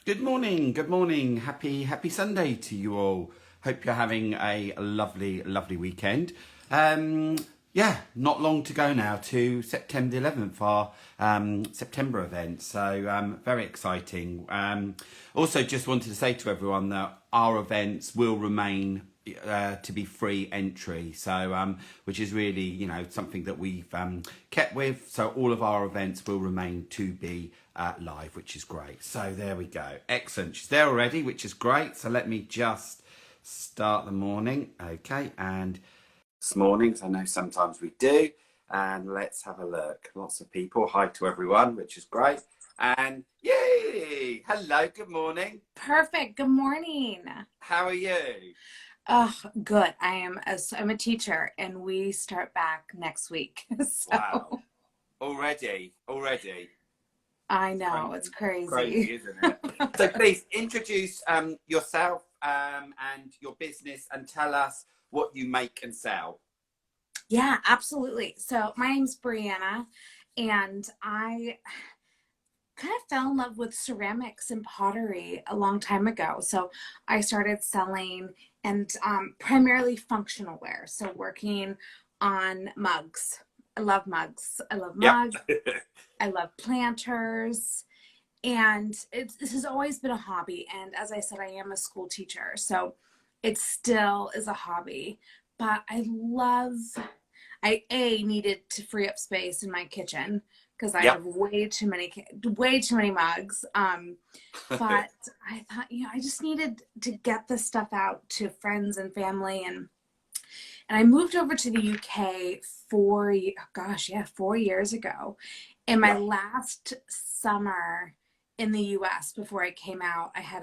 Good morning, good morning. Happy Sunday to you all. Hope you're having a lovely weekend. Yeah, not long to go now to September the 11th, our September event. So very exciting. Also, just wanted to say to everyone that our events will remain to be free entry. So which is really something that we've kept with. So all of our events will remain to be live, which is great. So there we go. Excellent. She's there already, which is great. So let me just start the morning. Okay, and this morning, I know sometimes we do. And let's have a look. Lots of people. Hi to everyone, which is great. And yay! Hello, good morning. Perfect. Good morning. How are you? Oh, good. I'm a teacher and we start back next week. Wow. So Already. I It's know it's crazy. crazy. Crazy, isn't it? So please introduce yourself and your business and tell us what you make and sell. Yeah, absolutely. So my name's Brianna and I kind of fell in love with ceramics and pottery a long time ago. So I started selling and primarily functional wear. So working on mugs. I love mugs. I love Yep. mugs. I love planters. And this has always been a hobby. And as I said, I am a school teacher. So it still is a hobby. But I needed to free up space in my kitchen because I Yep. have way too many mugs. But I thought, I just needed to get this stuff out to friends and family, and I moved over to the UK 4 years ago. And my Yep. last summer in the US before I came out, I had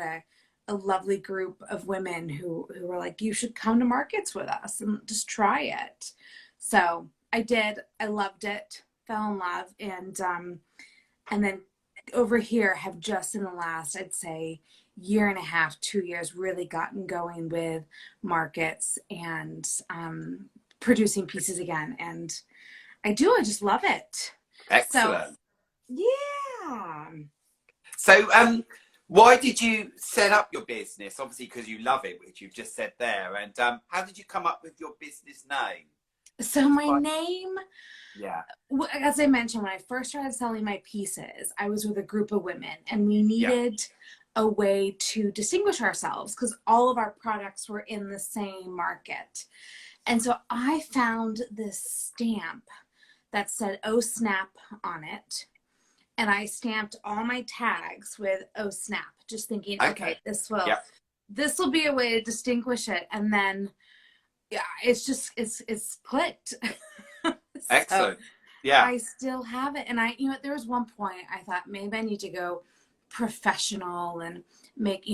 a lovely group of women who were like, you should come to markets with us and just try it. So I did. I loved it, fell in love, and then over here have just in the last, I'd say, year and a half, 2 years, really gotten going with markets and producing pieces again. And I just love it. So Excellent. yeah. So why did you set up your business? Obviously because you love it, which you've just said there. And how did you come up with your business name? So my name, Yeah. as I mentioned, when I first started selling my pieces, I was with a group of women and we Yeah. needed a way to distinguish ourselves because all of our products were in the same market. And so I found this stamp that said "Oh Snap" on it. And I stamped all my tags with "Oh Snap," just thinking, Okay. okay, Yeah. this will be a way to distinguish it. And then yeah, it's clicked. So Excellent. Yeah. I still have it. And there was one point I thought maybe I need to go professional and make,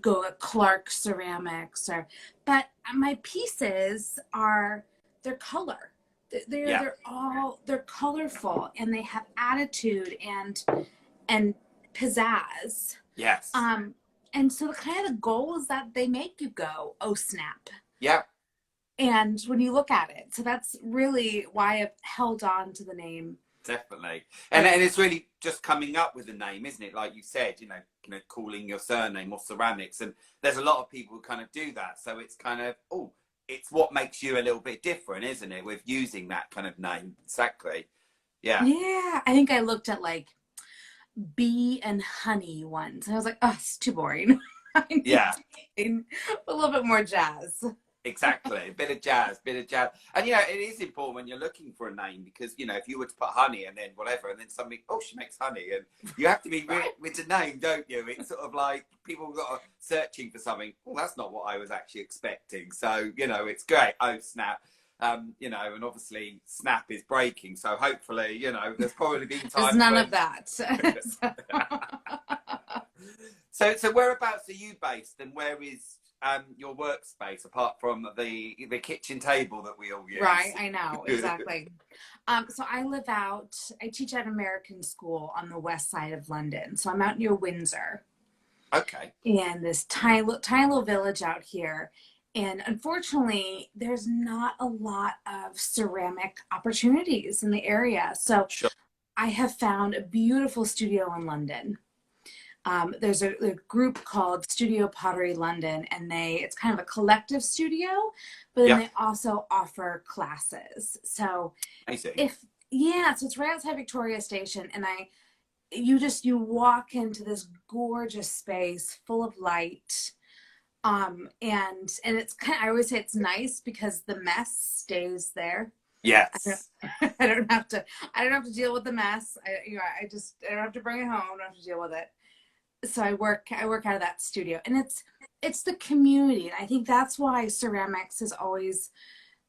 go at Clark Ceramics but my pieces they're color. Yeah. They're colorful and they have attitude and pizzazz. Yes. Um, and so the kind of the goal is that they make you go, oh snap. Yeah. And when you look at it, so that's really why I've held on to the name. Definitely. And It's it's really just coming up with a name, isn't it? Like you said, calling your surname or ceramics. And there's a lot of people who kind of do that. So it's kind of, it's what makes you a little bit different, isn't it? With using that kind of name. Exactly. Yeah. Yeah, I think I looked at like bee and honey ones, and I was like, oh, it's too boring. I need Yeah. something a little bit more jazz. Exactly. A bit of jazz, bit of jazz. And, it is important when you're looking for a name because, if you were to put honey and then whatever, and then something, she makes honey. And you have to be with the name, don't you? It's sort of like people got searching for something. Oh, that's not what I was actually expecting. So, it's great. Oh, snap. And obviously snap is breaking. So hopefully, there's probably been There's times none of when. that. So whereabouts are you based and where is your workspace apart from the kitchen table that we all Right, use? I know, exactly. So I teach at American School on the west side of London. So I'm out near Windsor Okay. in this tiny little village out here. And unfortunately, there's not a lot of ceramic opportunities in the area. So Sure. I have found a beautiful studio in London. There's a group called Studio Pottery London, and it's kind of a collective studio, but then they also offer classes. So I see. so it's right outside Victoria Station, and you walk into this gorgeous space full of light. And it's I always say it's nice because the mess stays there. Yes. I don't have to deal with the mess. I don't have to bring it home. I don't have to deal with it. So I work out of that studio, and it's the community. And I think that's why ceramics has always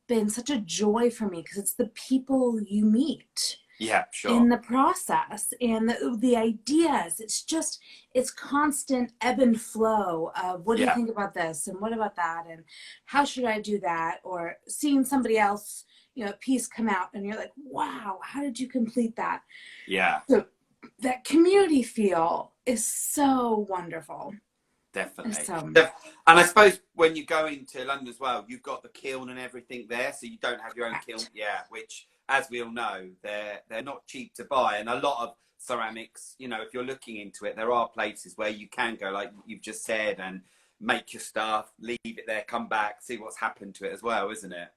been such a joy for me, because it's the people you meet. Yeah, sure. In the process, and the ideas. It's constant ebb and flow of, what do you think about this, and what about that, and how should I do that? Or seeing somebody else, piece come out, and you're like, wow, how did you complete that? Yeah. So that community feel is so wonderful. Definitely. And I suppose when you go into London as well, you've got the kiln and everything there, so you don't have your own kiln. Yeah, which, as we all know, they're not cheap to buy. And a lot of ceramics, if you're looking into it, there are places where you can go, like you've just said, and make your stuff, leave it there, come back, see what's happened to it as well, isn't it?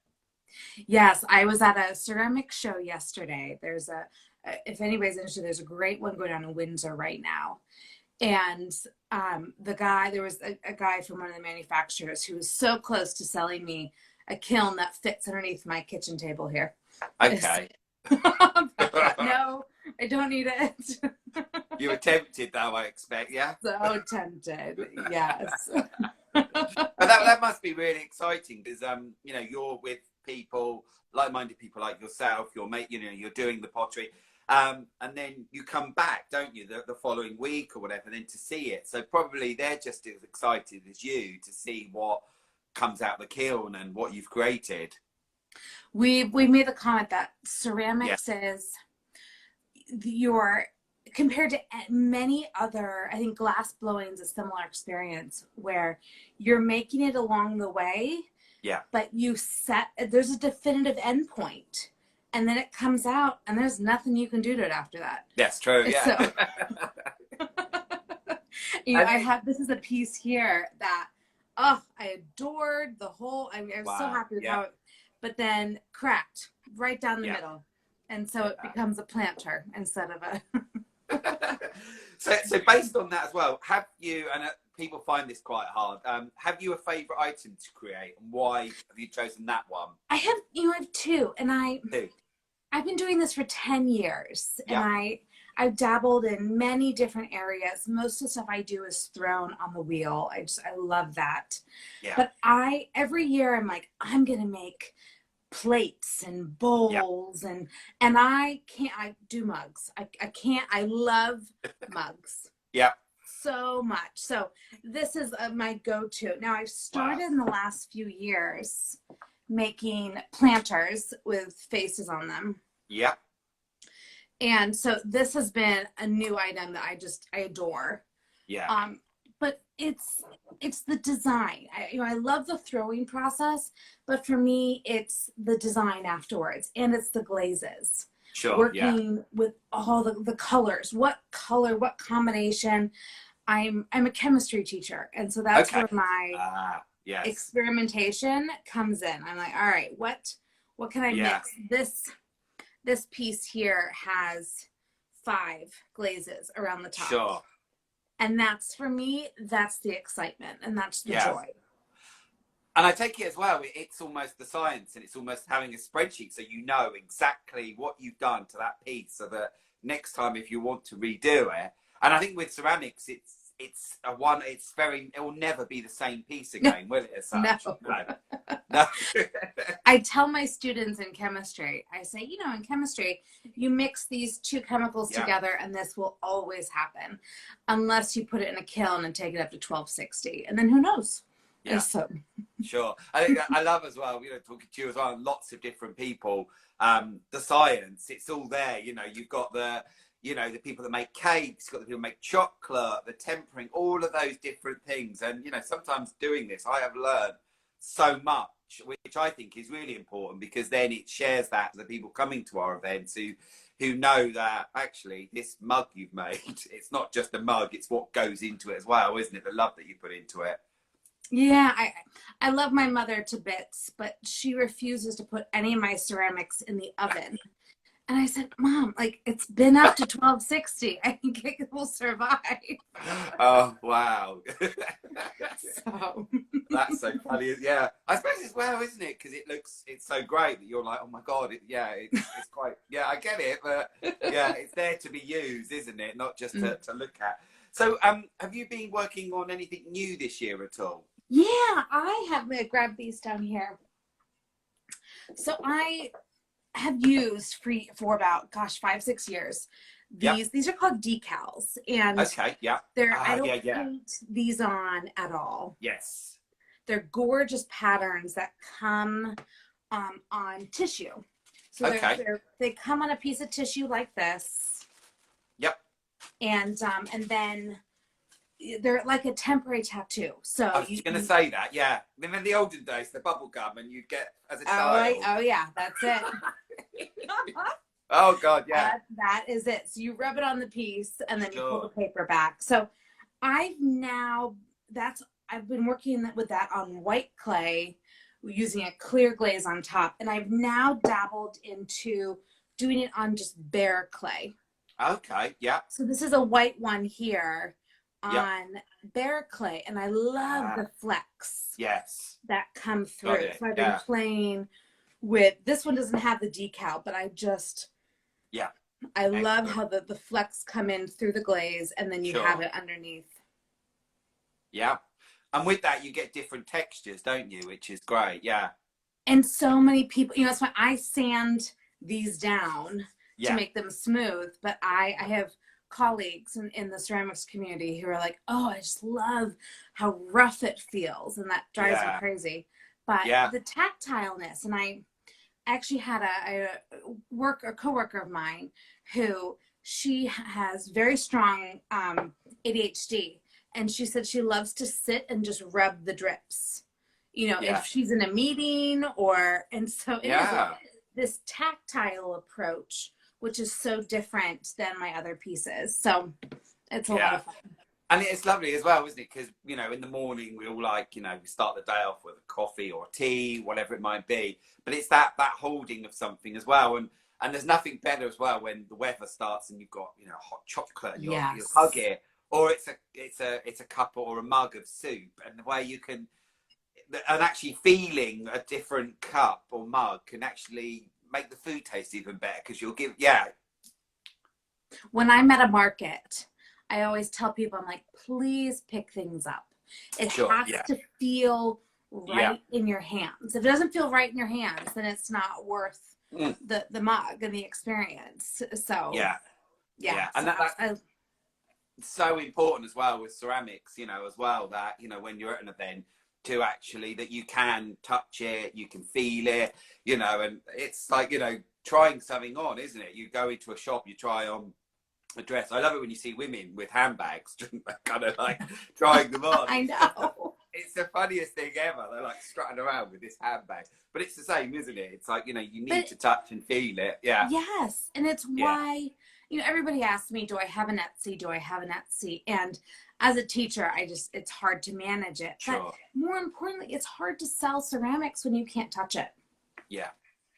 Yes, I was at a ceramic show yesterday. There's if anybody's interested, there's a great one going on in Windsor right now. And there was a guy from one of the manufacturers who was so close to selling me a kiln that fits underneath my kitchen table here. Okay. No, I don't need it. You were tempted though, I expect, yeah? So tempted, yes. But that must be really exciting, because you're with people, like-minded people like yourself, you're doing the pottery. And then you come back, don't you, the following week or whatever, then to see it. So probably they're just as excited as you to see what comes out the kiln and what you've created. We made the comment that ceramics is compared to many other, I think glass blowing is a similar experience, where you're making it along the way, but there's a definitive end point. And then it comes out, and there's nothing you can do to it after that. That's true, yeah. So, this is a piece here that, I adored the whole, I was so happy with how it, but then cracked right down the middle. And so it becomes a planter instead of a... So based on that as well, have you, and people find this quite hard, have you a favourite item to create, and why have you chosen that one? I have two, and I've been doing this for 10 years, and I've dabbled in many different areas. Most of the stuff I do is thrown on the wheel. I love that. Yeah. But every year I'm like, I'm going to make plates and bowls, and I do mugs. I love mugs. Yeah. So much. So this is my go-to. Now I've started in the last few years making planters with faces on them. Yeah. And so this has been a new item that I adore. Yeah. But it's the design. I love the throwing process, but for me it's the design afterwards, and it's the glazes. Sure. Working with all the colors. What color, what combination. I'm a chemistry teacher, and so that's where my experimentation comes in. I'm like, all right, what can I mix? This piece here has 5 glazes around the top. Sure. And that's, for me, that's the excitement, and that's the joy. And I take it as well, it's almost the science, and it's almost having a spreadsheet, so you know exactly what you've done to that piece, so that next time if you want to redo it. And I think with ceramics, it will never be the same piece again, will it? As such? No. I tell my students in chemistry, I say, in chemistry, you mix these 2 chemicals together, and this will always happen, unless you put it in a kiln and take it up to 1260, and then who knows? Yeah. So. Sure. I think I love as well, talking to you as well, and lots of different people, the science, it's all there. You've got the people that make cakes, you've got the people that make chocolate, the tempering, all of those different things. And, sometimes doing this, I have learned so much, which I think is really important, because then it shares that to the people coming to our events who who know that actually this mug you've made, it's not just a mug, it's what goes into it as well, isn't it? The love that you put into it. Yeah, I love my mother to bits, but she refuses to put any of my ceramics in the oven. And I said, Mom, like it's been up to 1260. I think it will survive. Oh, wow. So That's so funny. Yeah, I suppose as well, isn't it? Because it's so great that you're like, oh my God, it's quite, yeah, I get it, but yeah, it's there to be used, isn't it? Not just to look at. So, have you been working on anything new this year at all? yeah, I have grabbed these down here. So I have used for about, gosh, 5-6 years. These are called decals, and okay, yeah, I don't paint these on at all. Yes, they're gorgeous patterns that come on tissue. So they come on a piece of tissue like this. Yep. And then they're like a temporary tattoo. So I was going to say that, yeah. In the olden days, the bubble gum, and you'd get as a child. Oh yeah, that's it. Oh God, yeah. That is it. So you rub it on the piece, and then you pull the paper back. So I've been working with that on white clay using a clear glaze on top, and I've now dabbled into doing it on just bare clay. Okay, yeah. So this is a white one here on bare clay, and I love the flecks that come through. So I've been playing with, this one doesn't have the decal, but I love how the flecks come in through the glaze, and then you have it underneath. Yeah. And with that, you get different textures, don't you? Which is great, yeah. And so many people, that's why I sand these down to make them smooth. But I have colleagues in the ceramics community who are like, oh, I just love how rough it feels. And that drives me crazy. But the tactileness, and I actually had a coworker of mine who, she has very strong ADHD. And she said she loves to sit and just rub the drips, if she's in a meeting and so it is this tactile approach, which is so different than my other pieces. So it's a lot of fun. And it's lovely as well, isn't it? Because, in the morning we all we start the day off with a coffee or tea, whatever it might be. But it's that holding of something as well. And there's nothing better as well when the weather starts and you've got, hot chocolate and you hug it. Or it's a cup or a mug of soup, and the way you can, and actually feeling a different cup or mug can actually make the food taste even better, because you'll give, When I'm at a market, I always tell people, I'm like, please pick things up. It has to feel right in your hands. If it doesn't feel right in your hands, then it's not worth the mug and the experience. So and that's so important as well with ceramics, as well, that when you're at an event, to actually that you can touch it, you can feel it, and it's like, trying something on, isn't it? You go into a shop, you try on a dress. I love it when you see women with handbags kind of like trying them on. I know. It's the funniest thing ever. They're like strutting around with this handbag, but it's the same, isn't it? It's like, you need to touch and feel it. Yeah. Yes. And it's why, everybody asks me, do I have an Etsy? Do I have an Etsy? And as a teacher, it's hard to manage it. Sure. But more importantly, it's hard to sell ceramics when you can't touch it. Yeah,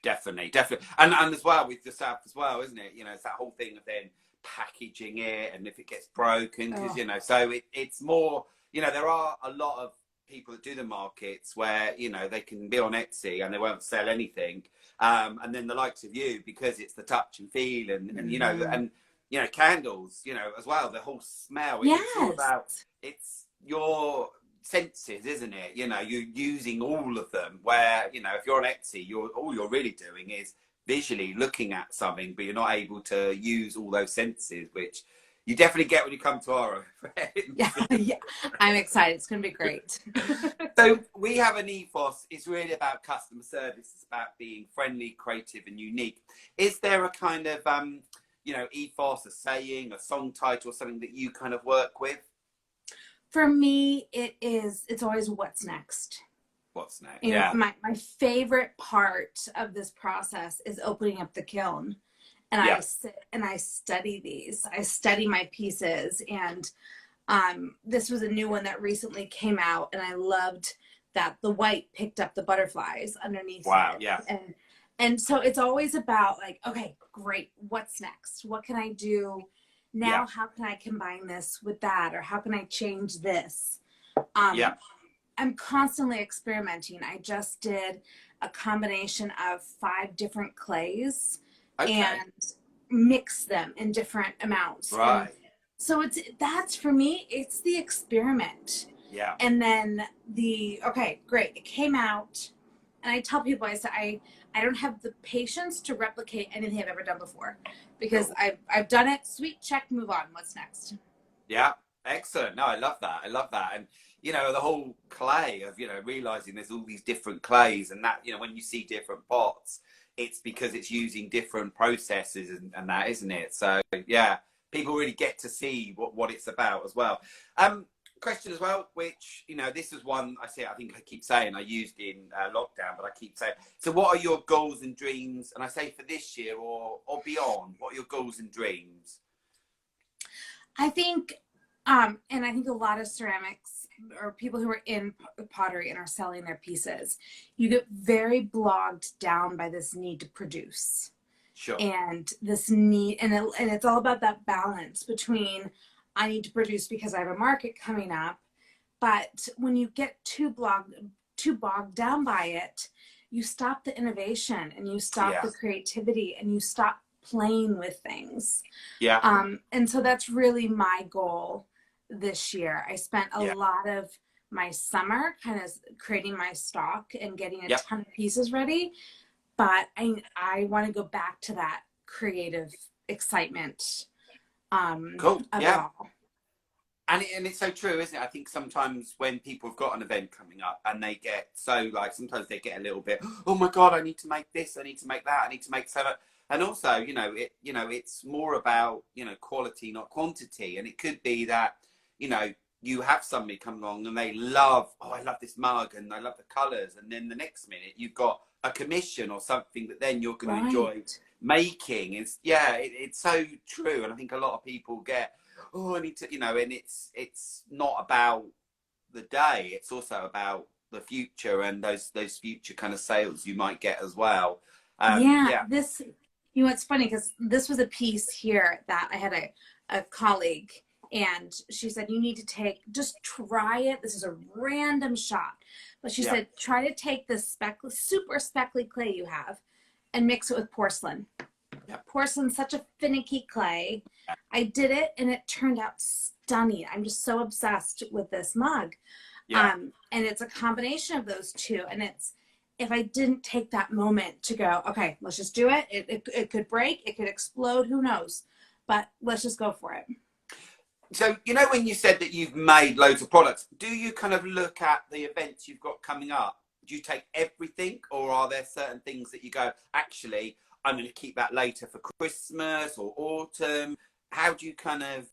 definitely. And as well with yourself as well, isn't it? It's that whole thing of then packaging it, and if it gets broken, because, so it's more, there are a lot of people that do the markets where, they can be on Etsy and they won't sell anything. And then the likes of you, because it's the touch and feel and and candles, as well, the whole smell. It's all about, it's your senses, isn't it? You're using all of them, where, if you're on Etsy, all you're really doing is visually looking at something, but you're not able to use all those senses, which you definitely get when you come to our event. Yeah, I'm excited. It's going to be great. So we have an ethos. It's really about customer service. It's about being friendly, creative, and unique. Is there a kind of, ethos, a saying, a song title, or something that you kind of work with? For me, it's always what's next. What's next? My favorite part of this process is opening up the kiln and Yeah. I sit and I study these. I study my pieces, and this was a new one that recently came out, and I loved that the white picked up the butterflies underneath Wow. it. Yeah. And so it's always about like, okay, great, what's next? What can I do now? Yeah. How can I combine this with that? Or how can I change this? Yeah. I'm constantly experimenting. I just did a combination of 5 different clays Okay. and mix them in different amounts. Right. And so that's for me, it's the experiment. Yeah. And then okay, great, it came out. And I tell people, I say, I don't have the patience to replicate anything I've ever done before, because I've done it. Sweet, check, move on. What's next? Yeah. Excellent. No, I love that. I love that. And, the whole clay of, realizing there's all these different clays, and that, when you see different pots, it's because it's using different processes and that, isn't it? So, yeah, people really get to see what it's about as well. Question as well, which, this is one I think I keep saying I used in lockdown, but I keep saying, so what are your goals and dreams? And I say for this year or beyond, what are your goals and dreams? I think, and I think a lot of ceramics or people who are in pottery and are selling their pieces, you get very bogged down by this need to produce. Sure. And this need, and it's all about that balance between, I need to produce because I have a market coming up. But when you get too bogged down by it, you stop the innovation, and you stop the creativity, and you stop playing with things. Yeah. And so that's really my goal this year. I spent a lot of my summer kind of creating my stock and getting a ton of pieces ready. But I want to go back to that creative excitement Cool. of it all. And it's so true, isn't it? I think sometimes when people have got an event coming up and they get so sometimes they get a little bit, oh my God, I need to make this, I need to make that, I need to make so much. And also, it's more about, quality, not quantity. And it could be that, you have somebody come along and they love, I love this mug and I love the colours. And then the next minute you've got a commission or something that then you're going to enjoy making. It's so true. And I think a lot of people get, I need to, and it's not about the day. It's also about the future and those future kind of sales you might get as well. This, it's funny because this was a piece here that I had a colleague, and she said, you need to just try it. This is a random shot. But she said, try to take this super speckly clay you have and mix it with porcelain. Porcelain's such a finicky clay. I did it and it turned out stunning. I'm just so obsessed with this mug. And it's a combination of those two. And if I didn't take that moment to go, okay, let's just do it. It could break, it could explode, who knows? But let's just go for it. So, when you said that you've made loads of products, do you kind of look at the events you've got coming up? Do you take everything, or are there certain things that you go, actually, I'm going to keep that later for Christmas or autumn? How do you kind of,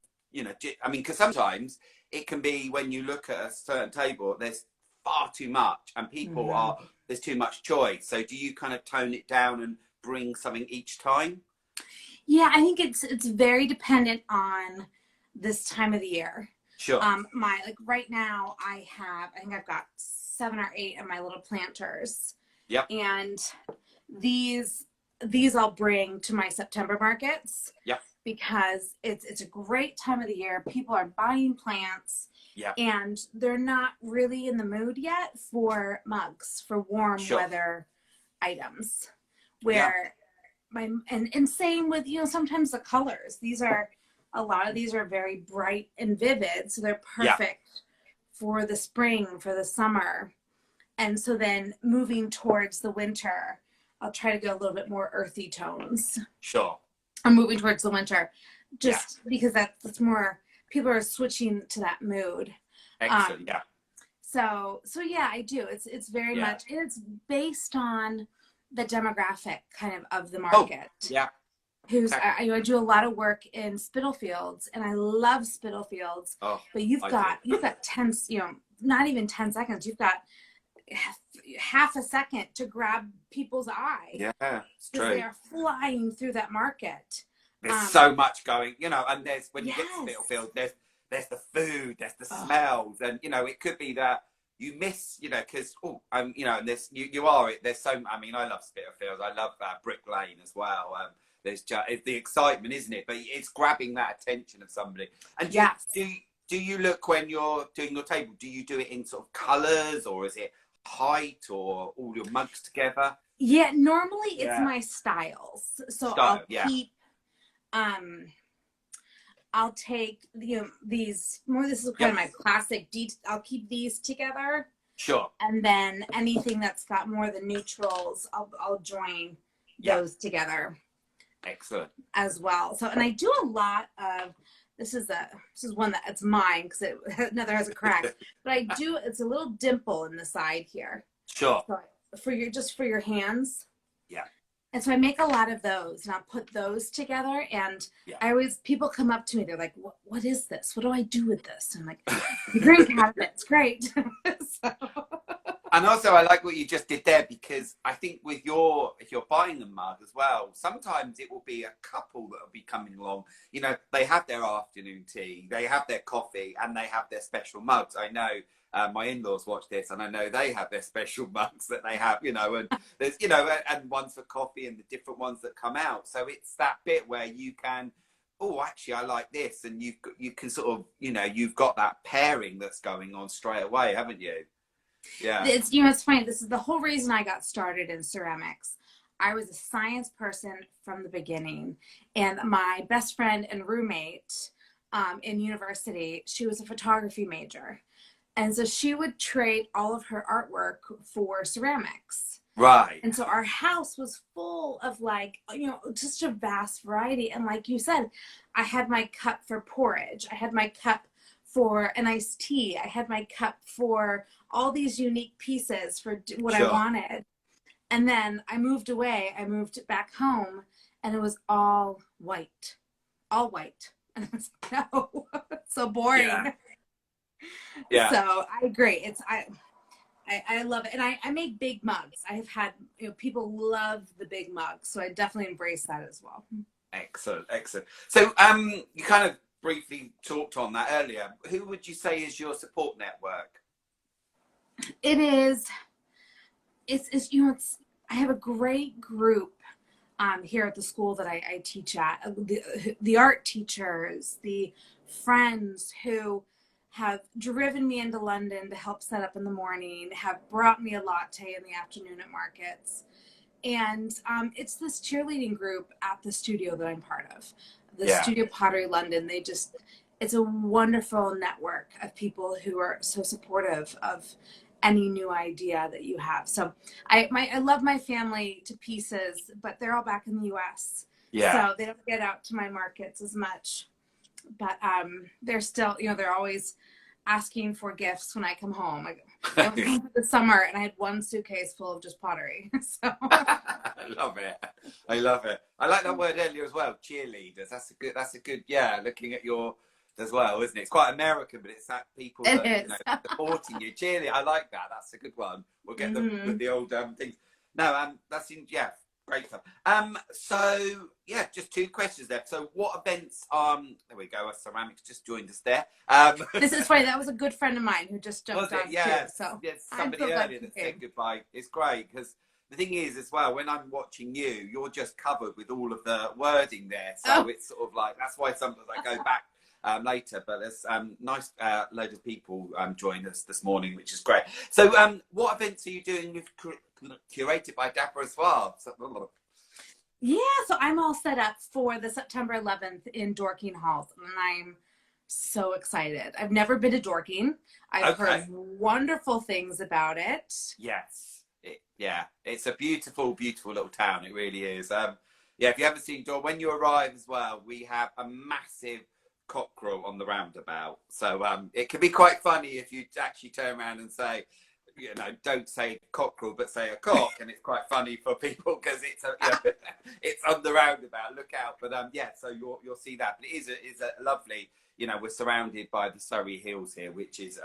because sometimes it can be when you look at a certain table, there's far too much and people there's too much choice. So do you kind of tone it down and bring something each time? Yeah, I think it's very dependent on this time of the year. Sure. Right now I think I've got 7 or 8 of my little planters. Yep. And these I'll bring to my September markets. Yep. Because it's a great time of the year. People are buying plants. Yeah. And they're not really in the mood yet for mugs, for warm weather items. And same with, sometimes the colors. A lot of these are very bright and vivid, so they're perfect for the spring, for the summer. And so then moving towards the winter, I'll try to go a little bit more earthy tones. Sure. I'm moving towards the winter, just because that's more, people are switching to that mood. Excellent. So I do. It's very much, and it's based on the demographic kind of the market. I do a lot of work in Spitalfields, and I love Spitalfields. But you've got 10, not even 10 seconds. You've got half a second to grab people's eye. Yeah, it's Because true. they are flying through that market. There's so much going, you know, and there's, when you Yes. get to Spitalfield, there's the food, there's the Oh. smells, and, you know, it could be that you miss, you know, because, you know, and there's, there's so, I mean, I love Spitalfield, I love Brick Lane as well. There's just, it's the excitement, isn't it? But it's grabbing that attention of somebody. And Yes. do you look, when you're doing your table, do you do it in sort of colours, or is it height, or all your mugs together? Yeah, normally it's my styles. So I'll keep, I'll take, you know, these more, this is kind of my classic I'll keep these together. Sure. And then anything that's got more of the neutrals, I'll join those together. Excellent. As well. So, and I do a lot of, this is one that's mine because another has a crack, but I do, it's a little dimple in the side here. Sure. So for your hands. Yeah. And so I make a lot of those, and I'll put those together. And people come up to me, they're like, what is this? What do I do with this? And I'm like, you drink out of it. It's great. So. And also, I like what you just did there, because I think if you're buying a mug as well, sometimes it will be a couple that will be coming along. You know, they have their afternoon tea, they have their coffee, and they have their special mugs. I know my in-laws watch this, and I know they have their special mugs that they have, you know, and there's, you know, and ones for coffee and the different ones that come out. So it's that bit where you can, oh, actually, I like this, and you can sort of, you know, you've got that pairing that's going on straight away, haven't you? Yeah. It's, you know, it's funny. This is the whole reason I got started in ceramics. I was a science person from the beginning, and my best friend and roommate in university, she was a photography major. And so she would trade all of her artwork for ceramics. Right. And so our house was full of, like, you know, just a vast variety. And like you said, I had my cup for porridge. I had my cup for an iced tea. I had my cup for all these unique pieces for what I wanted. And then I moved away. I moved back home, and it was all white. All white. And I was like, no, it's so boring. Yeah. So I agree. I love it. And I make big mugs. I have had, you know, people love the big mugs. So I definitely embrace that as well. Excellent. Excellent. So you kind of briefly talked on that earlier. Who would you say is your support network? It's you know, I have a great group here at the school that I teach at. The art teachers, the friends who have driven me into London to help set up in the morning, have brought me a latte in the afternoon at markets. And it's this cheerleading group at the studio that I'm part of. The Studio Pottery London, it's a wonderful network of people who are so supportive of any new idea that you have. So I love my family to pieces, but they're all back in the US. Yeah. So they don't get out to my markets as much. But they're still, you know, they're always asking for gifts when I come home. I was home for the summer, and I had one suitcase full of just pottery. So I love it. I love it. I like that word earlier as well. Cheerleaders. That's a good. Yeah, looking at your as well, isn't it? It's quite American, but it's that people that you know, supporting you. Cheerleader. I like that. That's a good one. We'll get the old things. No, that's in great stuff. So yeah, just two questions there. So what events there we go, ceramics just joined us there. This is funny, that was a good friend of mine who just jumped on too. So somebody earlier that said goodbye. It's great because the thing is as well, when I'm watching you're just covered with all of the wording there, so it's sort of like, that's why sometimes I go back later, but there's nice load of people joined us this morning, which is great. So what events are you doing with Curated by Dapper Suave? Yeah, so I'm all set up for the September 11th in Dorking Halls, and I'm so excited. I've never been to Dorking. I've heard wonderful things about it. Yes, it's a beautiful, beautiful little town. It really is. If you haven't seen Dorking, when you arrive as well, we have a massive cockerel on the roundabout. So it can be quite funny if you actually turn around and say, you know, don't say cockerel, but say a cock, and it's quite funny for people because it's it's on the roundabout. Look out! But so you'll see that. But it is a lovely. You know, we're surrounded by the Surrey Hills here, which is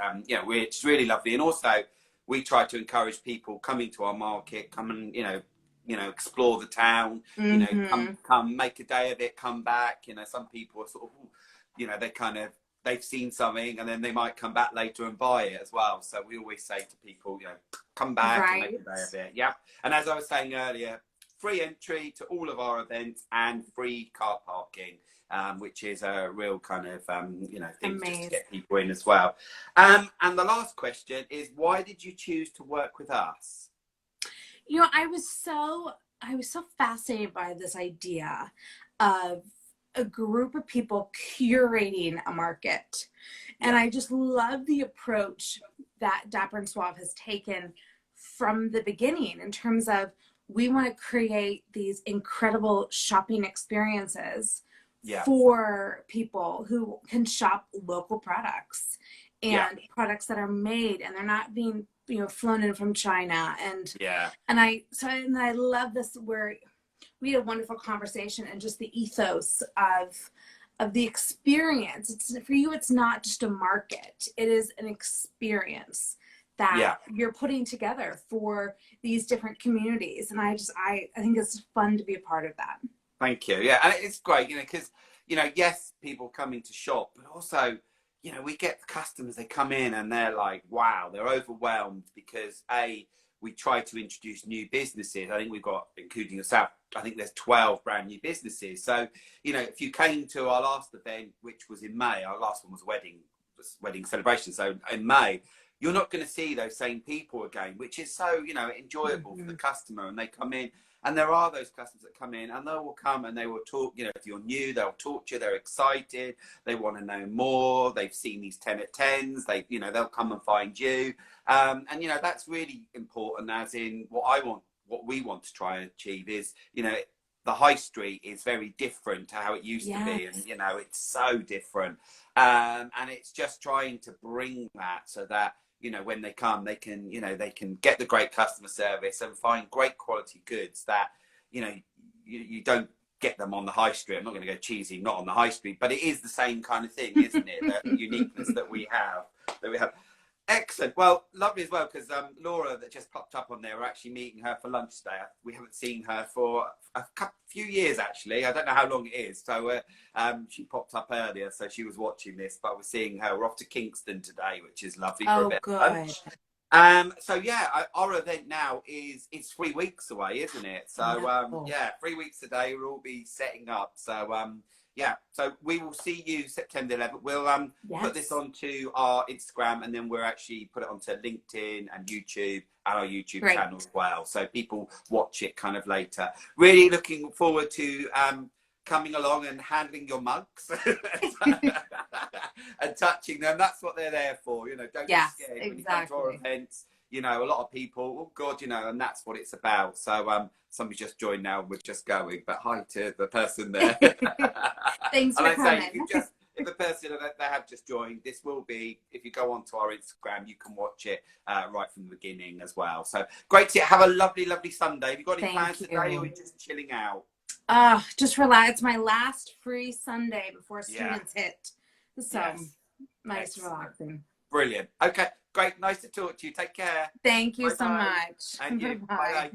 which is really lovely, and also we try to encourage people coming to our market, come and, explore the town, come make a day of it, come back. Some people are sort of, they've seen something and then they might come back later and buy it as well. So we always say to people, come back and make a day of it. Yeah. And as I was saying earlier, free entry to all of our events and free car parking, which is a real kind of, thing just to get people in as well. And the last question is, why did you choose to work with us? I was so fascinated by this idea of a group of people curating a market. And I just love the approach that Dapper Suave has taken from the beginning in terms of, we want to create these incredible shopping experiences for people who can shop local products and products that are made and they're not being, flown in from China. And I love this, where we had a wonderful conversation, and just the ethos of the experience. It's for you, it's not just a market, it is an experience that you're putting together for these different communities. And I think it's fun to be a part of that. Thank you. Yeah, and it's great, because yes, people coming to shop, but also we get customers, they come in and they're like, wow, they're overwhelmed because we try to introduce new businesses. I think we've got, including yourself, I think there's 12 brand new businesses. So, if you came to our last event, which was in May, our last one was wedding celebration. So in May, you're not going to see those same people again, which is so, enjoyable for the customer. And they come in, and there are those customers that come in and they will come and they will talk, if you're new, they'll talk to you, they're excited, they want to know more, they've seen these 10 at 10s, they'll come and find you. And, that's really important, as in what we want to try and achieve is, the high street is very different to how it used to be. And, it's so different. And it's just trying to bring that so that, when they come, they can get the great customer service and find great quality goods that, you don't get them on the high street. I'm not going to go cheesy, not on the high street, but it is the same kind of thing, isn't it? The uniqueness that we have. Excellent. Well, lovely as well, because Laura, that just popped up on there, we're actually meeting her for lunch today. We haven't seen her for a few years, actually. I don't know how long it is. So she popped up earlier, so she was watching this, but we're seeing her. We're off to Kingston today, which is lovely for a bit of lunch. So our event now is 3 weeks away, isn't it? So 3 weeks today, we'll all be setting up. So so we will see you September 11th. We'll put this onto our Instagram, and then we'll actually put it onto LinkedIn and YouTube and our YouTube channel as well, so people watch it kind of later. Really looking forward to coming along and handling your mugs and touching them. That's what they're there for. Don't be scared when you come to our events. A lot of people, oh God, and that's what it's about. So somebody just joined now, we're just going, but hi to the person there. Thanks for coming. If the person that they have just joined, this will be, if you go onto our Instagram, you can watch it right from the beginning as well. So great to have a lovely, lovely Sunday. Have you got any plans today, or are you just chilling out? Just relax. It's my last free Sunday before students hit. So nice and relaxing. Brilliant. Okay, great. Nice to talk to you. Take care. Thank you so much. And you. Bye.